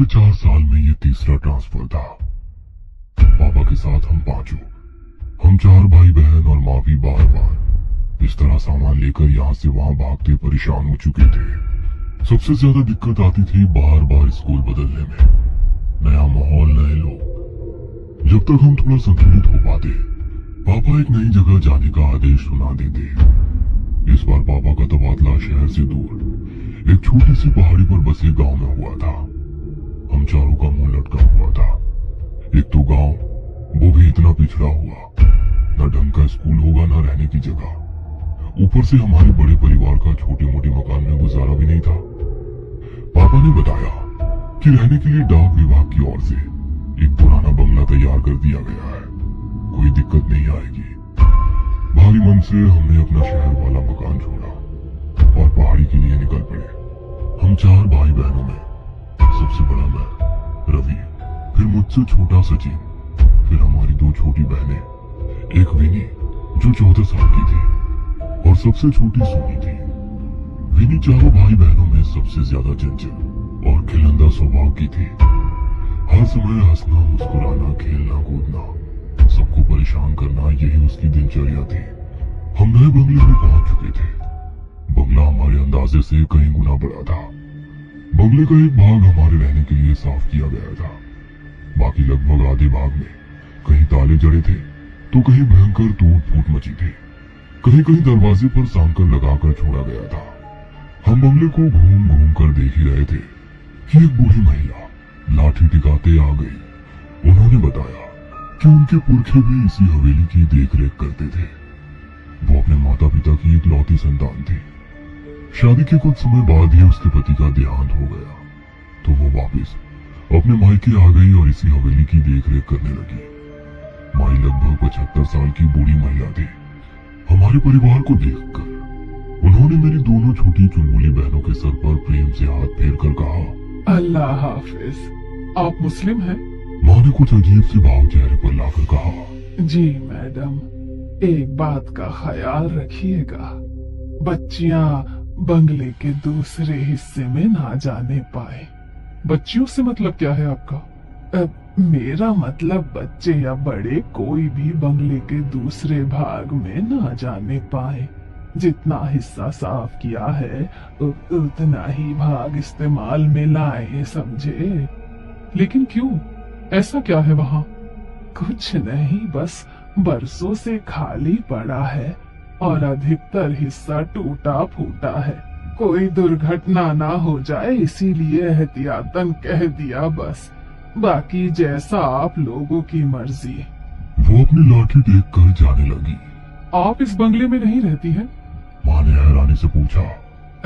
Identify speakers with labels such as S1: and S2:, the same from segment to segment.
S1: पिछले 4 साल में ये तीसरा ट्रांसफर था। पापा के साथ हम पांचों, हम 4 भाई बहन और माँ भी बार बार इस तरह सामान लेकर यहाँ से वहाँ भागते परेशान हो चुके थे। सबसे ज्यादा दिक्कत आती थी बार बार स्कूल बदलने में, नया माहौल, नए लोग। जब तक हम थोड़ा संतुलित हो पाते, पापा एक नई जगह जाने का आदेश सुना देते। इस बार पापा का तबादला शहर से दूर एक छोटी सी पहाड़ी पर बसे गांव में हुआ था। हम चारों का मुंह लटका हुआ था। एक तो गांव, वो भी इतना पिछड़ा हुआ, न ढंग का स्कूल होगा न रहने की जगह। ऊपर से हमारे बड़े परिवार का छोटे मोटे मकान में गुजारा भी नहीं था। पापा ने बताया कि रहने के लिए डाक विभाग की ओर से एक पुराना बंगला तैयार कर दिया गया है, कोई दिक्कत नहीं आएगी। भारी मन से हमने अपना शहर वाला मकान छोड़ा और पहाड़ी के लिए निकल पड़े। हम 4 भाई बहनों में सबसे बड़ा मैं, रवि, फिर मुझसे छोटा सचिन, फिर हमारी 2 छोटी बहनें, एक विनी जो 14 साल की थी और सबसे छोटी सोनी थी। विनी चारों भाई बहनों में सबसे ज्यादा चंचल और खिलंदा स्वभाव की थी। हर समय हंसना, मुस्कुराना, खेलना, कूदना, सबको परेशान करना, यही उसकी दिनचर्या थी। हम नए बंगले में पहुंच चुके थे। बंगला हमारे अंदाजे से कहीं गुना बड़ा था। बंगले का एक भाग हमारे रहने के लिए साफ किया गया था। बाकी लगभग आधे भाग में कहीं ताले जड़े थे तो कहीं भयंकर टूट फूट मची थी। कहीं कहीं दरवाजे पर सांकर लगाकर छोड़ा गया था। हम बंगले को घूम घूम कर देख ही रहे थे कि एक बूढ़ी महिला लाठी टिकाते आ गई। उन्होंने बताया कि उनके पुरखे भी इसी हवेली की देखरेख करते थे। वो अपने माता पिता की इकलौती संतान थी। शादी के कुछ समय बाद ही उसके पति का देहांत हो गया तो वो वापस अपने मायके आ गई और इसी हवेली की देखरेख करने लगी। माई लगभग 75 साल की बूढ़ी महिला थी। हमारे परिवार को देखकर उन्होंने मेरी दोनों छोटी चुलबुली बहनों के सर पर प्रेम से हाथ फेर कर कहा,
S2: अल्लाह हाफिज। आप मुस्लिम हैं?
S1: माँ ने कुछ अजीब से भाव चेहरे पर लाकर कहा,
S2: जी मैडम, एक बात का ख्याल रखिएगा, बच्चियां बंगले के दूसरे हिस्से में ना जाने पाए। बच्चियों से मतलब क्या है आपका? मेरा मतलब बच्चे या बड़े कोई भी बंगले के दूसरे भाग में ना जाने पाए। जितना हिस्सा साफ किया है उतना ही भाग इस्तेमाल में लाए, समझे? लेकिन क्यों? ऐसा क्या है वहाँ? कुछ नहीं, बस बरसों से खाली पड़ा है और अधिकतर हिस्सा टूटा फूटा है। कोई दुर्घटना ना हो जाए इसीलिए एहतियातन कह दिया बस। बाकी जैसा आप लोगों की मर्जी।
S1: वो अपनी लाठी टेक कर जाने लगी।
S2: आप इस बंगले में नहीं रहती हैं?
S1: माँ ने हैरानी से पूछा।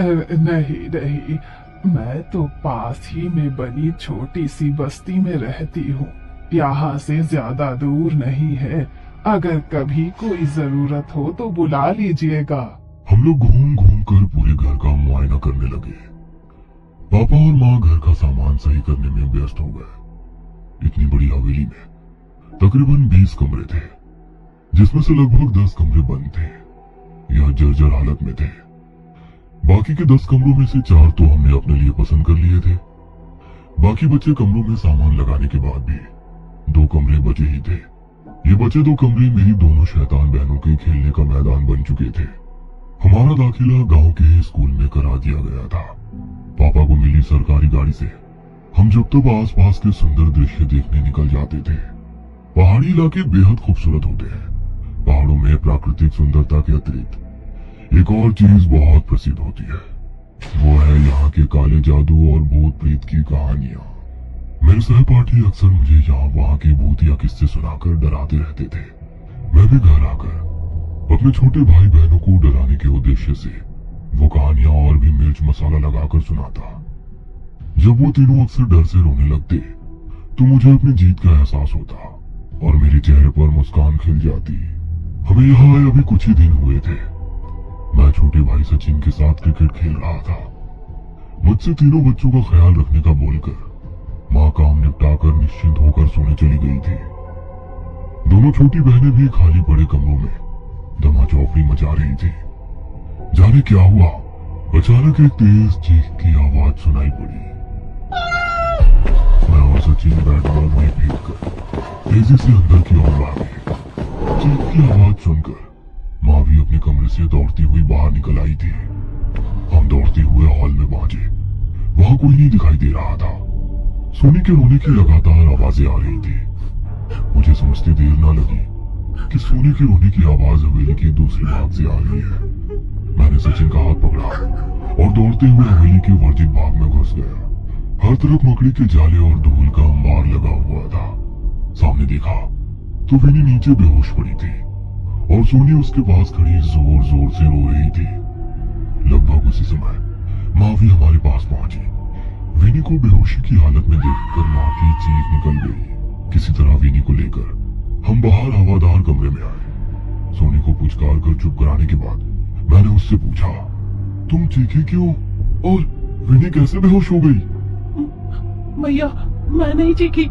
S2: नहीं नहीं, मैं तो पास ही में बनी छोटी सी बस्ती में रहती हूँ। यहाँ से ज्यादा दूर नहीं है। अगर कभी कोई जरूरत हो तो बुला लीजिएगा।
S1: हम लोग घूम घूम कर पूरे घर का मुआयना करने लगे। पापा और माँ घर का सामान सही करने में व्यस्त हो गए। इतनी बड़ी हवेली में तकरीबन 20 कमरे थे, जिसमें से लगभग 10 कमरे बंद थे या जर्जर हालत में थे। बाकी के 10 कमरों में से 4 तो हमने अपने लिए पसंद कर लिए थे। बाकी बचे कमरों में सामान लगाने के बाद भी 2 कमरे बचे ही थे। ये बचे 2 कमरे मेरी दोनों शैतान बहनों के खेलने का मैदान बन चुके थे। हमारा दाखिला गांव के ही स्कूल में करा दिया गया था। पापा को मिली सरकारी गाड़ी से हम जब तक आसपास के सुंदर दृश्य देखने निकल जाते थे। पहाड़ी इलाके बेहद खूबसूरत होते हैं। पहाड़ों में प्राकृतिक सुंदरता के अतिरिक्त एक और चीज बहुत प्रसिद्ध होती है, वो है यहाँ के काले जादू और भूत प्रेत की कहानियां। मेरे सहपाठी अक्सर मुझे यहाँ वहाँ के भूतिया किस्से सुनाकर डराते रहते थे। मैं भी घर आकर अपने छोटे भाई बहनों को डराने के उद्देश्य से वो कहानियां और भी मिर्च मसाला लगाकर सुनाता। जब वो तीनों अक्सर डर से रोने लगते तो मुझे अपनी जीत का एहसास होता और मेरे चेहरे पर मुस्कान खिल जाती। हमें यहाँ आए अभी कुछ ही दिन हुए थे। मैं छोटे भाई सचिन के साथ क्रिकेट खेल रहा था। मुझसे तीनों बच्चों का ख्याल रखने का बोलकर माँ काम निपटाकर निश्चिंत होकर सोने चली गई थी। दोनों छोटी बहनें भी खाली पड़े कमरों में धमाचौकड़ी मचा रही थी। जाने क्या हुआ, अचानक एक तेज चीख की आवाज सुनाई पड़ी। सचिन बैग और वहीं फेंक कर तेजी से अंदर की ओर भागी। चीख की आवाज सुनकर मावी अपने कमरे से दौड़ती हुई बाहर निकल आई थी। हम दौड़ते हुए हॉल में पहुंचे। वहां कोई नहीं दिखाई दे रहा था। सोनी के रोने की लगातार आवाजें आ रही थी। मुझे समझते देर ना लगी कि सोनी के रोने की आवाज हवेली के दूसरे भाग से आ रही है। मैंने सचिन का हाथ पकड़ा और दौड़ते हुए हवेली के वर्जित भाग में घुस गया। हर तरफ मकड़ी के जाले और धूल का अंबार लगा हुआ था। सामने देखा तो विनी नीचे बेहोश पड़ी थी और सोनी उसके पास खड़ी जोर जोर से रो रही थी। लगभग उसी समय मावी हमारे पास पहुंची। विनी को बेहोशी की हालत में देखकर माँ की चीख निकल गई। किसी तरह विनी को लेकर हम बाहर हवादार कमरे में आए। सोनी को पुचकार कर चुप कराने के बाद मैंने उससे पूछा, तुम चीखे क्यों और विनी कैसे बेहोश हो गई?
S3: भैया मैं नहीं चीखी।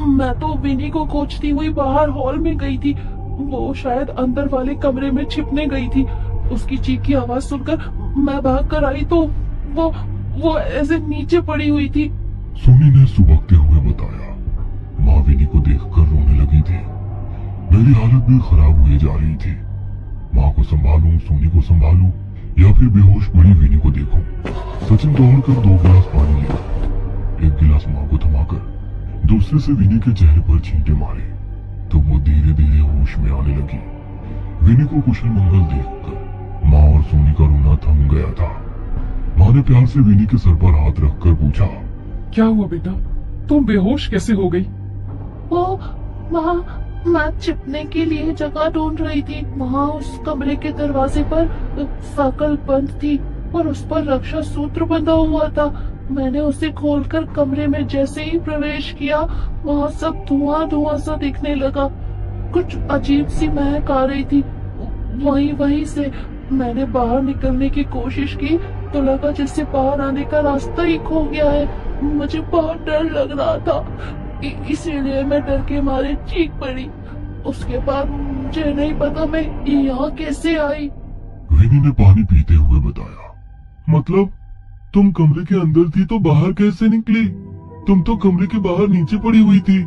S3: मैं तो विनी को खोजती हुई बाहर हॉल में गई थी। वो शायद अंदर वाले कमरे में छिपने गई थी। उसकी चीख की आवाज सुनकर मैं भाग कर आई तो वो ऐसे नीचे पड़ी हुई थी।
S1: सोनी ने सुबकते हुए बताया। माँ विनी को देखकर रोने लगी थी। मेरी हालत भी खराब हुई जा रही थी। माँ को संभालूं, सोनी को संभालूं या फिर बेहोश पड़ी विनी को देखूं। सचिन दौड़कर 2 गिलास पानी लिया। एक गिलास माँ को थमाकर दूसरे से विनी के चेहरे पर छींटे मारे तो वो धीरे धीरे होश में आने लगी। विनी को कुशल मंगल देखकर माँ और सोनी का रोना थम गया था। माँ ने प्यार से विनी के सर पर हाथ रखकर पूछा,
S2: क्या हुआ बेटा, तुम बेहोश कैसे हो गई?
S3: वो वहाँ मैं छिपने के लिए जगह ढूंढ रही थी। वहाँ उस कमरे के दरवाजे पर साकल बंद थी और उस पर रक्षा सूत्र बंधा हुआ था। मैंने उसे खोलकर कमरे में जैसे ही प्रवेश किया वहाँ सब धुआं धुआं सा दिखने लगा। कुछ अजीब सी महक आ रही थी। वहीं से मैंने बाहर निकलने की कोशिश की तो लगा जैसे बाहर आने का रास्ता ही खो गया है। मुझे बहुत डर लग रहा था, इसीलिए मैं डर के मारे चीख पड़ी। उसके बाद मुझे नहीं पता मैं यहाँ कैसे आई।
S1: विनी ने पानी पीते हुए बताया।
S2: मतलब तुम कमरे के अंदर थी तो बाहर कैसे निकली? तुम तो कमरे के बाहर नीचे पड़ी हुई थी।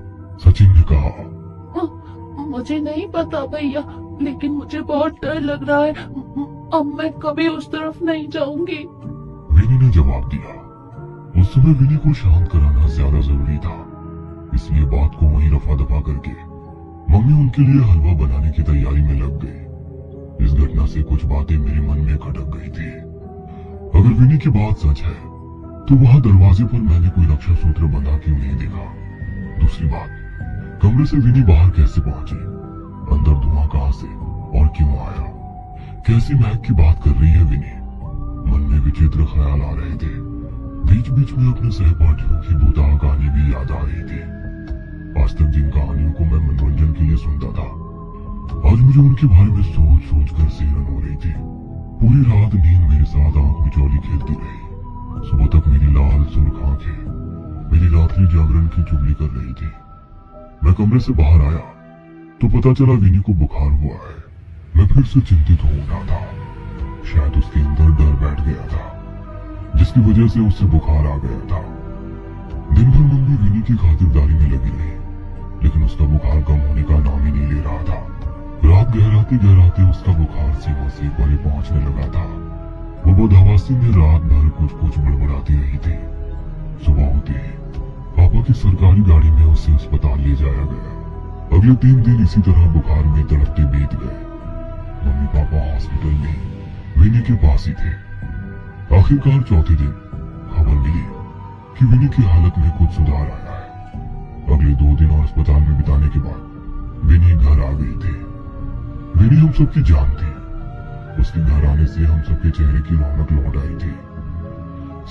S1: सचिन ने कहा।
S3: मुझे नहीं पता भैया, लेकिन मुझे बहुत डर लग रहा है। अब मैं कभी उस तरफ नहीं जाऊंगी।
S1: विनी ने जवाब दिया। उस समय विनी को शांत कराना ज्यादा जरूरी था, इसलिए बात को वहीं रफा दफा करके मम्मी उनके लिए हलवा बनाने की तैयारी में लग गई। इस घटना से कुछ बातें मेरे मन में खटक गई थी। अगर विनी की बात सच है तो वहां दरवाजे पर मैंने कोई रक्षा सूत्र बंधा क्यों नहीं देखा? दूसरी बात, कमरे से विनी बाहर कैसे पहुंची? अंदर धुआं कहां से और क्यों आया? कैसी महक की बात कर रही है विनी? मन में विचित्र ख्याल आ रहे थे। बीच बीच में अपने सहपाठियों की भूताह कहानी भी याद आ रही थी। आज तक जिन कहानियों को मैं मनोरंजन के लिए सुनता था, आज मुझे उनके बारे में सोच सोच कर सिहरन हो रही थी। पूरी रात नींद मेरे साथ आंख मिचौली खेलती रही। सुबह तक मेरी लाल सुर्ख आंखें मेरी रात्रि जागरण की चुगली कर रही थी। मैं कमरे से बाहर आया तो पता चला विनी को बुखार हुआ है। मैं फिर से चिंतित हो उठा था। शायद उसके अंदर डर बैठ गया था, जिसकी वजह से उससे बुखार आ गया था। दिन भर मम्मी विनी की खातिरदारी में लगी रही, लेकिन उसका बुखार कम होने का नाम ही नहीं ले रहा था। रात गहराते गहराते उसका बुखार सीने से परे पहुंचने लगा था। वो बदहवासी में रात भर कुछ कुछ बड़बड़ाती रही थी। सुबह होते ही पापा की सरकारी गाड़ी में उसे अस्पताल ले जाया गया। अगले 3 दिन इसी तरह बुखार में तड़पते बीत गए। मम्मी पापा हॉस्पिटल में विनी के पास ही थे। आखिरकार चौथे दिन खबर मिली कि विनी की हालत में कुछ सुधार आया है। अगले 2 दिन और अस्पताल में बिताने के बाद विनी घर आ गई थी। विनी हम सबकी जान थी। उसके घर आने से हम सबके चेहरे की रौनक लौट आई थी।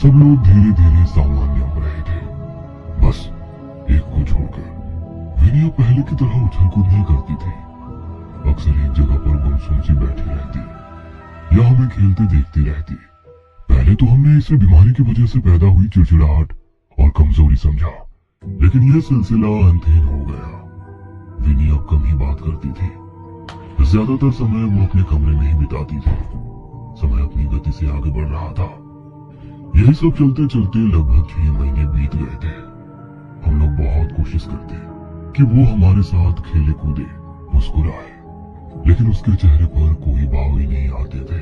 S1: सब लोग धीरे धीरे सामान्य हो रहे थे, बस एक को छोड़कर। विनी अब पहले की तरह उछल कूद नहीं करती थी। अक्सर एक जगह पर गुमसुम सी बैठी रहती या हमें खेलते देखती रहती। पहले तो हमने इसे बीमारी की वजह से पैदा हुई चिड़चिड़ाहट और कमजोरी समझा, लेकिन यह सिलसिला अंतहीन हो गया। विनी अब कम ही बात करती थी। ज्यादातर समय वो अपने कमरे में ही बिताती थी। समय अपनी गति से आगे बढ़ रहा था। यही सब चलते चलते लगभग 6 महीने बीत गए थे। हम लोग बहुत कोशिश करते कि वो हमारे साथ खेले कूदे, मुस्कुराए, लेकिन उसके चेहरे पर कोई भाव ही नहीं आते थे।